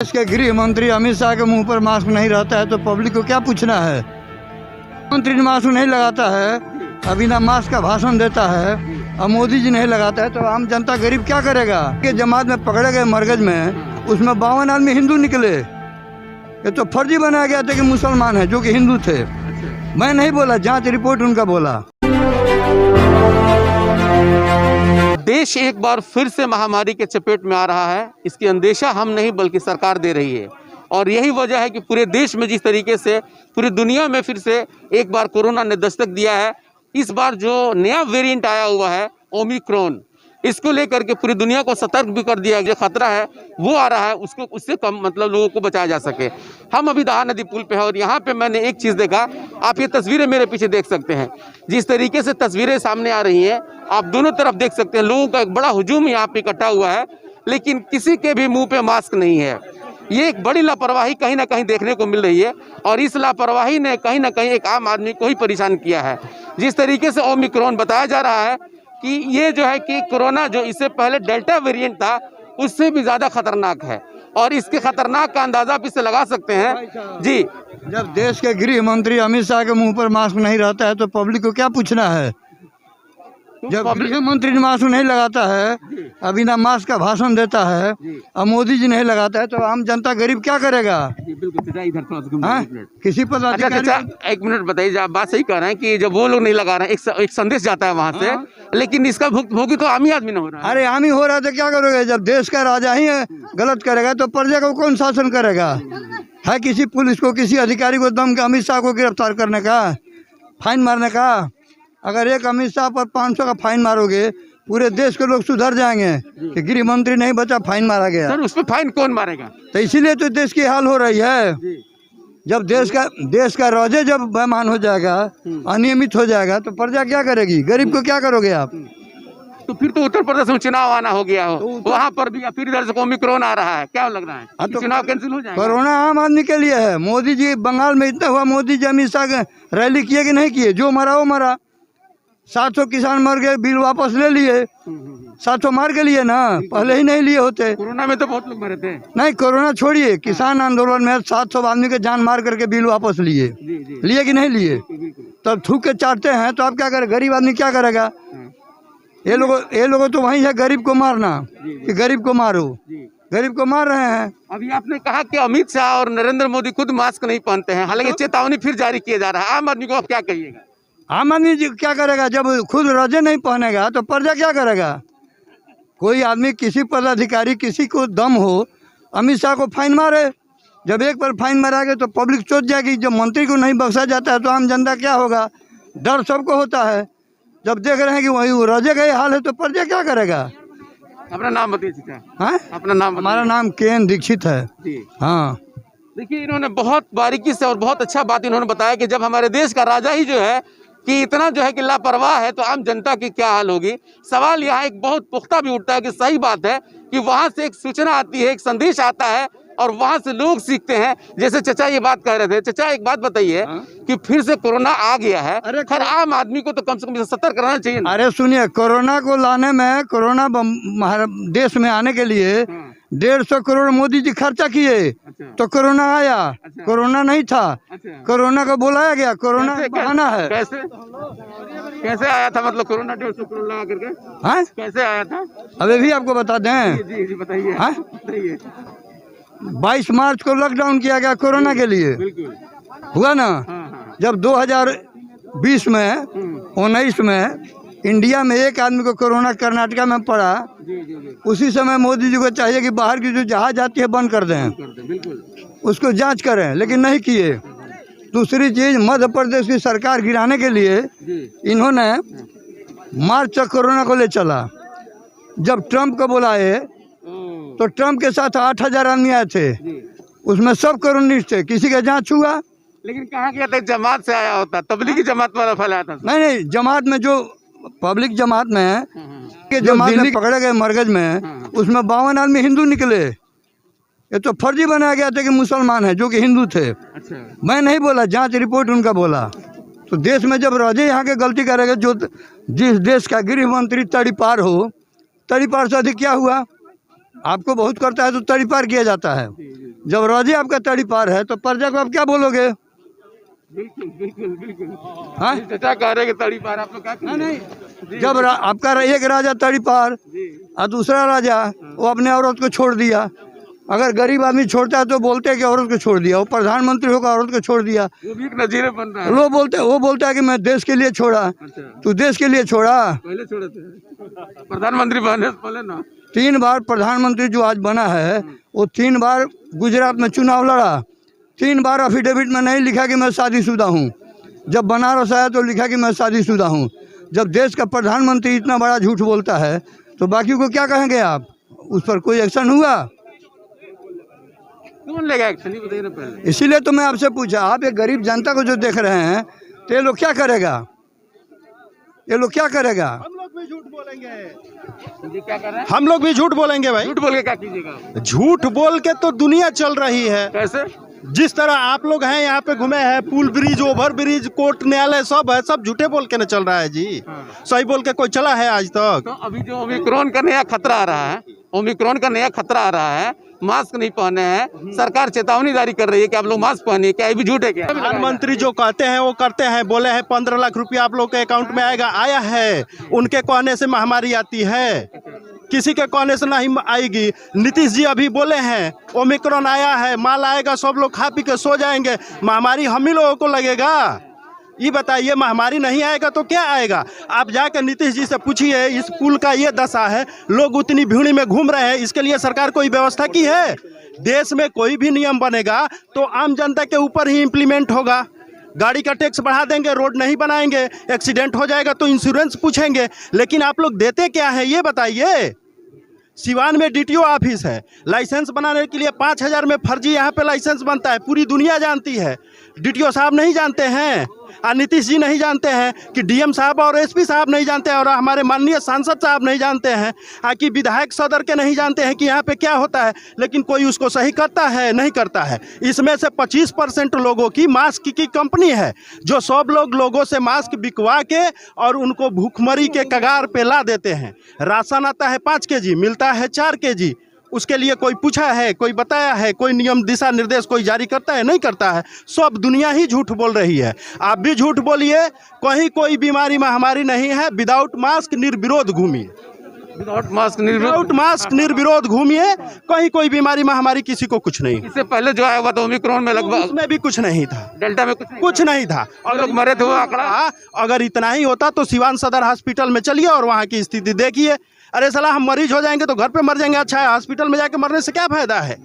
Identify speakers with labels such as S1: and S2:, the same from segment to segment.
S1: देश के गृह मंत्री अमित शाह के मुंह पर मास्क नहीं रहता है तो पब्लिक को क्या पूछना है। मंत्री मास्क नहीं लगाता है, अभी ना मास्क का भाषण देता है, और मोदी जी नहीं लगाता है तो आम जनता गरीब क्या करेगा। कि जमात में पकड़े गए मरकज में उसमें 52 आदमी हिंदू निकले। ये तो फर्जी बनाया गया था कि मुसलमान है जो कि हिंदू थे। मैं नहीं बोला, जांच रिपोर्ट उनका बोला।
S2: देश एक बार फिर से महामारी के चपेट में आ रहा है। इसकी अंदेशा हम नहीं बल्कि सरकार दे रही है, और यही वजह है कि पूरे देश में जिस तरीके से पूरी दुनिया में फिर से एक बार कोरोना ने दस्तक दिया है। इस बार जो नया वेरिएंट आया हुआ है ओमिक्रॉन, इसको लेकर के पूरी दुनिया को सतर्क भी कर दिया। जो खतरा है वो आ रहा है, उसको उससे कम मतलब लोगों को बचाया जा सके। हम अभी दहा नदी पुल पे हैं और यहाँ पे मैंने एक चीज़ देखा। आप ये तस्वीरें मेरे पीछे देख सकते हैं, जिस तरीके से तस्वीरें सामने आ रही हैं आप दोनों तरफ देख सकते हैं। लोगों का एक बड़ा हुजूम यहाँ पे इकट्ठा हुआ है, लेकिन किसी के भी मुँह पे मास्क नहीं है। ये एक बड़ी लापरवाही कहीं ना कहीं देखने को मिल रही है, और इस लापरवाही ने कहीं ना कहीं एक आम आदमी को ही परेशान किया है। जिस तरीके से ओमिक्रॉन बताया जा रहा है कि ये जो है कि कोरोना जो इससे पहले डेल्टा वेरिएंट था उससे भी ज़्यादा खतरनाक है, और इसके खतरनाक का अंदाज़ा आप इससे लगा सकते हैं जी।
S1: जब देश के गृह मंत्री अमित शाह के मुंह पर मास्क नहीं रहता है तो पब्लिक को क्या पूछना है। जब गृह मंत्री मास्क नहीं लगाता है, अभी ना मास्क का भाषण देता है, और मोदी जी नहीं लगाता है तो आम जनता गरीब क्या करेगा। किसी पदाधिकारी
S2: एक मिनट बताइए, आप बात सही कह रहे हैं कि जब वो लोग नहीं लगा रहे हैं एक संदेश जाता है वहाँ से, लेकिन इसका भोगी तो आम ही आदमी ना हो रहा है।
S1: अरे आम ही हो रहा है तो क्या करोगे। जब देश का राजा ही गलत करेगा तो प्रजा को कौन शासन करेगा। है किसी पुलिस को, किसी अधिकारी को दम के अमित शाह को गिरफ्तार करने का, फाइन मारने का। अगर एक अमित शाह पर 500 का फाइन मारोगे पूरे देश के लोग सुधर जाएंगे कि गृह मंत्री नहीं बचा, फाइन मारा गया।
S2: सर उस पर फाइन कौन मारेगा।
S1: तो इसीलिए तो देश की हाल हो रही है। जब देश का राजा जब बेईमान हो जाएगा, अनियमित हो जाएगा तो प्रजा क्या करेगी। गरीब को क्या करोगे आप।
S2: तो फिर तो उत्तर प्रदेश में चुनाव आना हो गया हो, तो वहाँ पर भी फिर इधर से ओमिक्रॉन आ रहा है, क्या लग रहा है। तो चुनाव कैंसिल हो जाएगा।
S1: कोरोना आम आदमी के लिए है। मोदी जी बंगाल में इतना हुआ, मोदी जी अमित शाह रैली किए कि नहीं किए। जो मरा वो मरा। 700 किसान मर गए, बिल वापस ले लिए। 700 मार के लिए ना, पहले ही नहीं लिए होते।
S2: कोरोना में तो बहुत लोग मरे थे।
S1: नहीं, कोरोना छोड़िए, किसान आंदोलन में 700 आदमी के जान मार करके बिल वापस लिए। लिए कि नहीं लिए। तब थूक के चाटते हैं तो आप क्या करें। गरीब आदमी क्या करेगा। ये लोगों तो वही है गरीब को मारना, कि गरीब को मारो। गरीब को मार रहे हैं।
S2: अभी आपने कहा कि अमित शाह और नरेंद्र मोदी खुद मास्क नहीं पहनते हैं, हालांकि चेतावनी फिर जारी किया जा रहा है। आम आदमी को आप क्या कहिएगा।
S1: आम आदमी क्या करेगा। जब खुद रजे नहीं पहनेगा तो प्रजा क्या करेगा। कोई आदमी, किसी पदाधिकारी, किसी को दम हो, अमित शाह को फाइन मारे। जब एक बार फाइन मारेंगे तो पब्लिक सोच जाएगी। जब मंत्री को नहीं बख्शा जाता है तो आम जनता क्या होगा। डर सबको होता है। जब देख रहे हैं कि वही रजे का हाल है तो प्रजा क्या करेगा।
S2: अपना नाम बताइए।
S1: हाँ,
S2: अपना नाम।
S1: हमारा नाम के दीक्षित है। हाँ,
S2: देखिए इन्होंने बहुत बारीकी से और बहुत अच्छा बात इन्होंने बताया कि जब हमारे देश का राजा ही जो है कि इतना जो है कि लापरवाह है तो आम जनता की क्या हाल होगी। सवाल यहाँ एक बहुत पुख्ता भी उठता है कि सही बात है कि वहाँ से एक सूचना आती है, एक संदेश आता है, और वहाँ से लोग सीखते हैं। जैसे चचा ये बात कह रहे थे। चचा एक बात बताइए कि फिर से कोरोना आ गया है, हर आम आदमी को तो कम से कम सतर्क रहना चाहिए ना।
S1: अरे सुनिए, कोरोना को लाने में, कोरोना देश में आने के लिए 150 करोड़ मोदी जी खर्चा किए। तो कोरोना आया। कोरोना नहीं था। कोरोना को बुलाया गया। कोरोना बहाना है।
S2: कैसे आया था, मतलब कोरोना 150 करोड़ लगा करके।
S1: हाँ,
S2: कैसे आया था
S1: अभी भी आपको बता दें।
S2: जी बताइए।
S1: हाँ, 22 मार्च को लॉकडाउन किया गया कोरोना के लिए। हुआ ना। जब 2020 में 19 में इंडिया में एक आदमी को कोरोना कर्नाटका में पड़ा, उसी समय मोदी जी को चाहिए कि बाहर की जो जहाज आती है बंद कर दें, उसको जांच करें, लेकिन नहीं किए। दूसरी चीज़, मध्य प्रदेश की सरकार गिराने के लिए इन्होंने मार्च तक कोरोना को ले चला। जब ट्रंप को बुलाए तो ट्रंप के साथ 8000 आदमी आए थे, उसमें सब कोरोनिस्ट थे। किसी का जांच हुआ।
S2: लेकिन कहा गया था जमात से आया होता, तबलीगी जमात वाला फैलाया था।
S1: नहीं, जमात में जो पब्लिक जमात में के जमात में पकड़े गए मरकज में उसमें 52 आदमी हिंदू निकले। ये तो फर्जी बनाया गया था कि मुसलमान है जो कि हिंदू थे। मैं नहीं बोला, जांच रिपोर्ट उनका बोला। तो देश में जब राजे यहाँ के गलती करेगा, जो जिस देश का गृह मंत्री तड़ीपार हो, तड़ीपार से अधिक क्या हुआ। आपको बहुत करता है तो तड़ीपार किया जाता है। जब राजे आपका तड़ी पार है तो प्रजा को आप क्या बोलोगे?
S2: बिल्कुल बिल्कुल बिल्कुल।
S1: हाँ
S2: चाचा कह रहे हैं कि तड़ी पार, आप लोग क्या करेंगे?
S1: नहीं, जब आपका एक राजा तड़ी पार और दूसरा राजा वो अपने औरत को छोड़ दिया। अगर गरीब आदमी छोड़ता है तो बोलते हैं कि औरत को छोड़ दिया, वो प्रधानमंत्री होगा औरत को छोड़ दिया,
S2: वो भी एक नजीरे बन रहा है।
S1: वो बोलता है कि मैं देश के लिए छोड़ा।
S2: अच्छा,
S1: तू देश के लिए छोड़ा?
S2: पहले छोड़े थे, प्रधानमंत्री बने से पहले ना।
S1: 3 बार प्रधानमंत्री जो आज बना है वो 3 बार गुजरात में चुनाव लड़ा। 3 बार अफिडेविट में नहीं लिखा कि मैं शादीशुदा हूँ। जब बनारस आया तो लिखा कि मैं शादीशुदा हूँ। जब देश का प्रधानमंत्री इतना बड़ा झूठ बोलता है तो बाकी को क्या कहेंगे आप? उस पर कोई एक्शन हुआ?
S2: कौन लेगा एक्शन, ये बताइए ना पहले।
S1: इसीलिए तो मैं आपसे पूछा, आप एक गरीब जनता को जो देख रहे हैं तो ये लोग क्या करेगा? ये लोग क्या करेगा?
S3: हम लोग भी झूठ बोलेंगे।
S2: जी क्या कर रहे हैं?
S3: हम लोग भी झूठ बोलेंगे भाई।
S2: झूठ बोल के क्या कीजिएगा?
S3: झूठ बोल के तो दुनिया चल रही है।
S2: कैसे?
S3: जिस तरह आप लोग हैं यहाँ पे घूमे हैं, पुल ब्रिज, ओवर ब्रिज, कोर्ट, न्यायालय सब है, सब झूठे बोल के न चल रहा है जी। सही बोल के कोई चला है आज तक?
S2: तो अभी जो ओमिक्रॉन का नया खतरा आ रहा है, ओमिक्रॉन का नया खतरा आ रहा है, मास्क नहीं पहने हैं, सरकार चेतावनी जारी कर रही है कि आप लोग मास्क पहनिए, क्या ये भी झूठ है क्या?
S3: प्रधानमंत्री जो कहते हैं वो करते हैं। बोले हैं 15 लाख रुपया आप लोग के अकाउंट में आएगा, आया है। उनके कहने से महामारी आती है, किसी के कहने से नहीं आएगी। नीतीश जी अभी बोले हैं ओमिक्रॉन आया है, माल आएगा, सब लोग खा पी के सो जाएंगे, महामारी हम ही लोगों को लगेगा। ये बताइए, महामारी नहीं आएगा तो क्या आएगा? आप जाकर नीतीश जी से पूछिए, इस पुल का ये दशा है, लोग उतनी भीड़ में घूम रहे हैं, इसके लिए सरकार कोई व्यवस्था की है? देश में कोई भी नियम बनेगा तो आम जनता के ऊपर ही इम्प्लीमेंट होगा। गाड़ी का टैक्स बढ़ा देंगे, रोड नहीं बनाएंगे, एक्सीडेंट हो जाएगा तो इंश्योरेंस पूछेंगे, लेकिन आप लोग देते क्या है ये बताइए। सिवान में डीटीओ ऑफिस है, लाइसेंस बनाने के लिए 5000 में फर्जी यहाँ पे लाइसेंस बनता है, पूरी दुनिया जानती है। डीटीओ साहब नहीं जानते हैं और नीतीश जी नहीं जानते हैं कि डीएम साहब और एसपी साहब नहीं जानते हैं और हमारे माननीय सांसद साहब नहीं जानते हैं कि विधायक सदर के नहीं जानते हैं कि यहाँ पे क्या होता है, लेकिन कोई उसको सही करता है? नहीं करता है। इसमें से 25% लोगों की मास्क की कंपनी है जो सब लोगों से मास्क बिकवा के और उनको भूखमरी के कगार पे ला देते हैं। राशन आता है 5 kg, मिलता है 4 kg। उसके लिए कोई पूछा है, कोई बताया है, कोई नियम दिशा निर्देश कोई जारी करता है? नहीं करता है। सब दुनिया ही झूठ बोल रही है, आप भी झूठ बोलिए। कहीं कोई बीमारी महामारी नहीं है। विदाउट मास्क निर्विरोध घूमिए,
S2: विदाउट मास्क
S3: निर्विरोध घूमिए, कहीं कोई बीमारी महामारी किसी को कुछ नहीं।
S2: इससे पहले जो आया हुआ था ओमिक्रॉन में लगभग
S3: उसमें भी कुछ नहीं था,
S2: डेल्टा में
S3: कुछ नहीं था।
S2: और लोग मरे थे, वो आंकड़ा
S3: अगर इतना ही होता तो सिवान सदर हॉस्पिटल में चलिए और वहाँ की स्थिति देखिए। अरे साला, हम मरीज हो जाएंगे तो घर पे मर जाएंगे, अच्छा है हॉस्पिटल में जाके मरने से क्या फायदा है?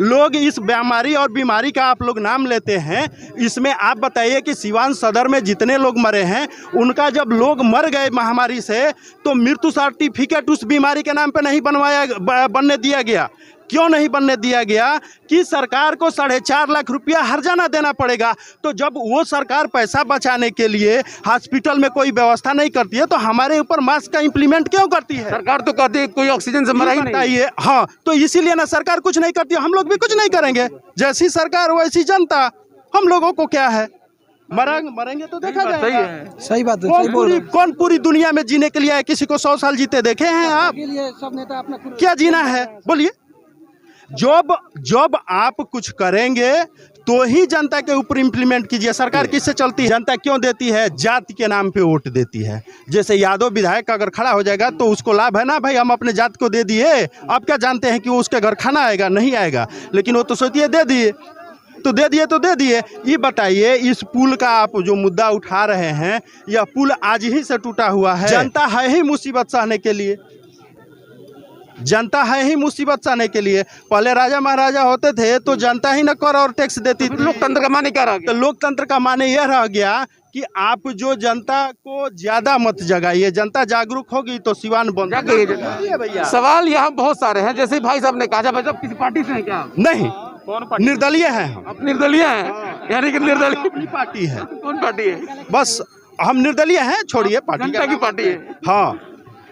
S3: लोग इस बीमारी और बीमारी का आप लोग नाम लेते हैं। इसमें आप बताइए कि सिवान सदर में जितने लोग मरे हैं, उनका जब लोग मर गए महामारी से तो मृत्यु सर्टिफिकेट उस बीमारी के नाम पे नहीं बनने दिया गया। क्यों नहीं बनने दिया गया? कि सरकार को 4.5 लाख रुपया हर्जाना देना पड़ेगा। तो जब वो सरकार पैसा बचाने के लिए हॉस्पिटल में कोई व्यवस्था नहीं करती है तो हमारे ऊपर मास्क का इम्प्लीमेंट क्यों करती है?
S2: सरकार तो कहती है कोई ऑक्सीजन से मरा ही नहीं।
S3: बताइए। हाँ, तो इसीलिए ना सरकार कुछ नहीं करती, हम लोग भी कुछ नहीं करेंगे। जैसी सरकार वैसी जनता, हम लोगों को क्या है? मरेंगे तो देखा जाएगा।
S4: सही बात है।
S3: कौन पूरी दुनिया में जीने के लिए है? किसी को 100 साल जीते देखे हैं आप?
S4: सब नेता अपना
S3: क्या जीना है बोलिए? जब आप कुछ करेंगे तो ही जनता के ऊपर इम्प्लीमेंट कीजिए। सरकार किससे चलती है? जनता क्यों देती है? जाति के नाम पे वोट देती है। जैसे यादव विधायक अगर खड़ा हो जाएगा तो उसको लाभ है ना भाई, हम अपने जात को दे दिए। आप क्या जानते हैं कि वो उसके घर खाना आएगा? नहीं आएगा, लेकिन वो तो सोचिए दे दिए तो दे दिए। ये बताइए, इस पुल का आप जो मुद्दा उठा रहे हैं, यह पुल आज ही से टूटा हुआ है। जनता है ही मुसीबत सहने के लिए, जनता है ही मुसीबत सहने के लिए। पहले राजा महाराजा होते थे तो जनता ही न कर और टैक्स देती थी।
S2: लोकतंत्र का माने क्या रह गया?
S3: तो लोकतंत्र का माने यह रह गया कि आप जो जनता को ज्यादा मत जगाइए। जनता जागरूक होगी तो सिवान बन जाएगा। भैया,
S2: सवाल यहाँ बहुत सारे हैं। जैसे भाई साहब ने कहा, भाई साहब किसी पार्टी से हैं क्या?
S3: नहीं, निर्दलीय हैं हम।
S2: आप निर्दलीय हैं? यानी कि निर्दलीय
S3: अपनी पार्टी है।
S2: कौन पार्टी है?
S3: बस हम निर्दलीय हैं, छोड़िए पार्टी
S2: जनता की पार्टी है।
S3: हाँ,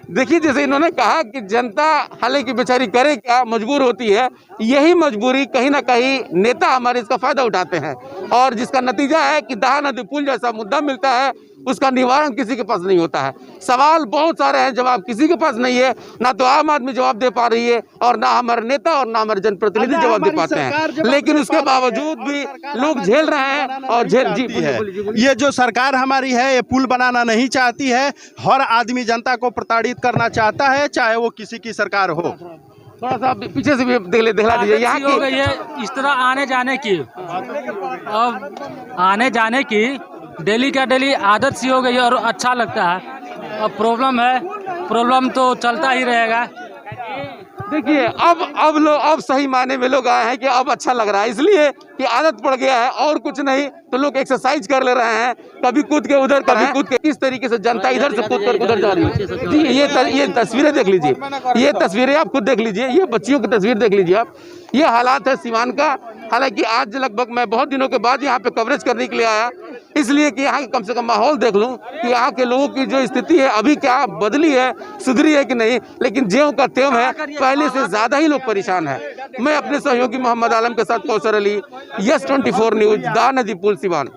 S2: देखिए, जैसे इन्होंने कहा कि जनता हालांकि बेचारी करे क्या, मजबूर होती है। यही मजबूरी कहीं ना कहीं नेता हमारे इसका फायदा उठाते हैं और जिसका नतीजा है कि दहा नदी पुल जैसा मुद्दा मिलता है उसका निवारण किसी के पास नहीं होता है। सवाल बहुत सारे हैं, जवाब किसी के पास नहीं है। ना तो आम आदमी जवाब दे पा रही है और ना हमारे नेता और ना हमारे जनप्रतिनिधि जवाब दे पाते हैं। लेकिन उसके बावजूद भी लोग झेल रहे हैं और झेल
S3: है। ये जो सरकार हमारी है, ये पुल बनाना नहीं चाहती है। हर आदमी जनता को प्रताड़ित करना चाहता है, चाहे वो किसी की सरकार हो।
S2: थोड़ा सा पीछे से भी दिखला दीजिए। यहाँ
S5: हो गई है इस तरह आने जाने की, अब आने जाने की डेली का डेली आदत सी हो गई है और अच्छा लगता है। अब प्रॉब्लम तो चलता ही रहेगा।
S2: देखिए अब सही मायने में लोग आए हैं कि अब अच्छा लग रहा है, इसलिए कि आदत पड़ गया है और कुछ नहीं। तो लोग एक्सरसाइज कर ले रहे हैं, कभी कूद के उधर, कभी कूद के। किस तरीके से जनता इधर से कूद कर उधर जा रही है जी। ये तस्वीरें देख लीजिए, ये तस्वीरें आप खुद देख लीजिए, ये बच्चियों की तस्वीर देख लीजिए आप। ये हालात है सीवान का। हालांकि आज लगभग मैं बहुत दिनों के बाद यहाँ पे कवरेज करने के लिए आया, इसलिए कि यहाँ कम से कम माहौल देख लूँ कि यहाँ के लोगों की जो स्थिति है अभी क्या बदली है, सुधरी है कि नहीं। लेकिन ज्यों का त्यों है, पहले से ज्यादा ही लोग परेशान है। मैं अपने सहयोगी मोहम्मद आलम के साथ कौसर अली, यस 24 न्यूज, दा नदी पुल, सिवान।